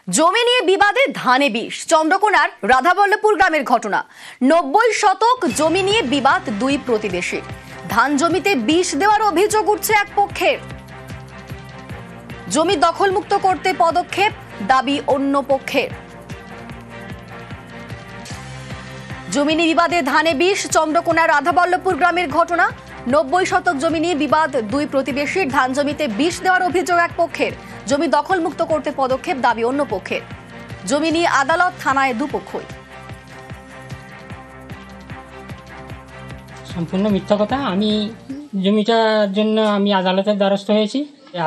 জমি নিয়ে বিবাদে ধানে বিষ। চন্দ্রকোনার রাধাবল্লভপুর গ্রামের ঘটনা। 90 শতক জমি নিয়ে বিবাদ দুই প্রতিবেশী। ধান জমিতে বিষ দেওয়ার অভিযোগ উঠছে এক পক্ষের। জমি দখলমুক্ত করতে পদক্ষেপ, দাবি অন্য পক্ষের। জমি নিয়ে বিবাদে ধানে বিষ। চন্দ্রকোনার রাধাবল্লভপুর গ্রামের ঘটনা। 90 শতক জমি নিয়ে বিবাদ দুই প্রতিবেশীর। ধান জমিতে বিষ দেওয়ার অভিযোগ এক পক্ষের। জমি দখলমুক্ত করতে পদক্ষেপ, দাবি অন্য পক্ষের। জমি নিয়ে আদালত, থানায় দুপক্ষই। সম্পূর্ণ মিথ্যা কথা। আমি জমিটার জন্য আমি আদালতের দ্বারস্থ হয়েছি।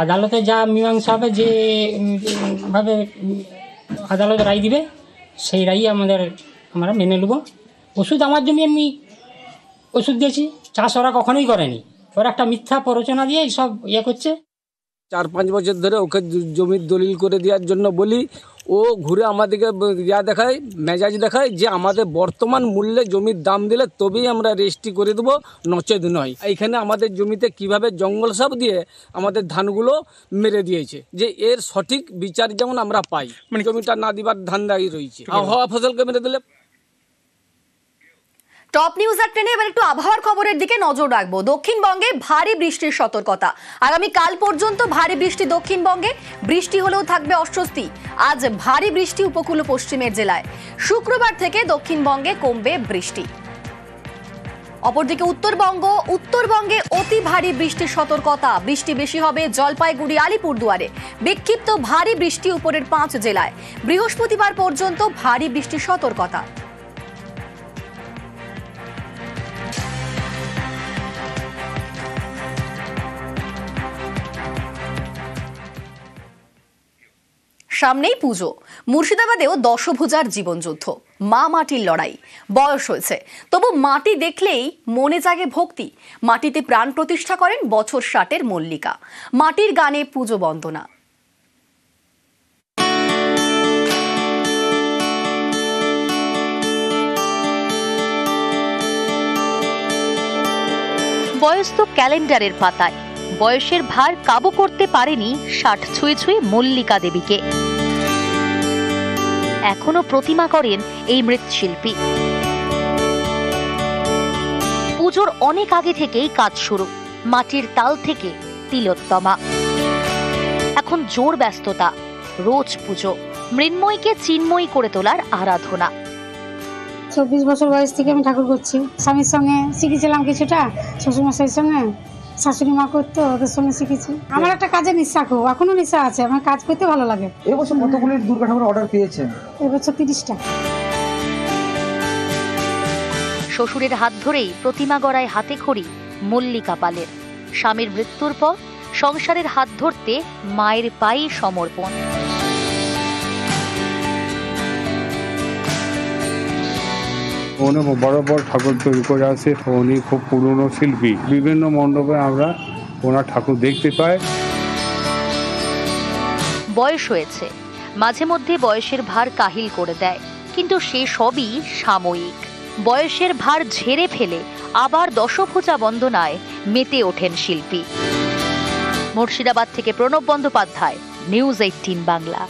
আদালতে যা মীমাংসা হবে, যেভাবে আদালত রায় দিবে সেই রায়ই আমরা মেনে নেব। ওষুধ আমার জমি আমি ওষুধ দিয়েছি, চাষ ওরা কখনোই করেনি। ওরা একটা মিথ্যা প্ররোচনা দিয়ে সব করছে। 4-5 বছর ধরে ওকে জমির দলিল করে দেওয়ার জন্য বলি, ও ঘুরে আমাদেরকে দেখায়, মেজাজ দেখায় যে আমাদের বর্তমান মূল্যে জমির দাম দিলে তবেই আমরা রেজিস্ট্রি করে দেবো, নচেত নয়। এইখানে আমাদের জমিতে কিভাবে জঙ্গল সাপ দিয়ে আমাদের ধানগুলো মেরে দিয়েছে, যে এর সঠিক বিচার যেমন আমরা পাই। মানে জমিটা না দিবার ধান্দাই রয়েছে। আবহাওয়া ফসলকে মেরে দিলে। টপ নিউজ আর টেনে এবার একটু আবহাওয়ার খবরের দিকে নজর রাখবো। দক্ষিণবঙ্গে ভারী বৃষ্টির সতর্কতা। আগামী কাল পর্যন্ত ভারী বৃষ্টি দক্ষিণবঙ্গে। বৃষ্টি হলেও থাকবে অস্বস্তি। আজ ভারী বৃষ্টি উপকূল পশ্চিমের জেলায়। শুক্রবার থেকে দক্ষিণবঙ্গে কমবে বৃষ্টি। অপরদিকে উত্তরবঙ্গে অতি ভারী বৃষ্টির সতর্কতা। বৃষ্টি বেশি হবে জলপাইগুড়ি, আলিপুরদুয়ারে। বিক্ষিপ্ত ভারী বৃষ্টি উপরের 5 জেলায়। বৃহস্পতিবার পর্যন্ত ভারী বৃষ্টির সতর্কতা। সামনেই পুজো। মুর্শিদাবাদেও দশভুজার জীবনযুদ্ধ, মা মাটির লড়াই। বয়স হয়েছে, তবু মাটি দেখলেই মনে জাগে ভক্তি। মাটিতে প্রাণ প্রতিষ্ঠা করেন বছর 60-এর মল্লিকা। মাটির গানে পুজো বন্দনা। বয়স তো ক্যালেন্ডারের পাতায়। বয়সের ভার কাবু করতে পারেনি 60 ছুঁয়ে মল্লিকা দেবীকে। এখনো প্রতিমা করেন এই মৃৎশিল্পী। পুজোর অনেক আগে থেকেই কাজ শুরু। মাটির তাল থেকে তিলোত্তমা। এখন জোর ব্যস্ততা, রোজ পুজো। মৃন্ময়ীকে চিন্ময়ী করে তোলার আরাধনা। 24 বছর বয়স থেকে আমি ঠাকুর করছি। স্বামীর সঙ্গে শিখেছিলাম কিছুটা, শ্বশুরমশাইয়ের সঙ্গে, শাশুড়ি মা করতো, ওদের সঙ্গে শিখেছি। আমার একটা কাজের নেশা, এখনো নেশা আছে। আমার কাজ করতে ভালো লাগে। এবছর কতগুলো দুর্গা ঠাকুর অর্ডার পেয়েছেন? এবছর 30টা। শ্বশুরের হাত ধরেই প্রতিমা গড়ায় হাতে খড়ি মল্লিকা পালের। স্বামীর মৃত্যুর পর সংসারের হাত ধরতে মায়ের পায়ে সমর্পণ। উনি বড় বড় ঠাকুর তৈরি করে আছে। উনি খুব পুরনো শিল্পী। বিভিন্ন মণ্ডপে আমরা ওনার ঠাকুর দেখতে পাই। বয়স হয়েছে, মাঝে মধ্যে বয়সের ভার কাহিল করে দেয়, কিন্তু সে সবই সাময়িক। বয়সের ভার ঝেড়ে ফেলে আবার দশভুজা বন্দনায় মেতে ওঠেন শিল্পী। মুর্শিদাবাদ থেকে প্রণব বন্দ্যোপাধ্যায়, নিউজ 18 বাংলা।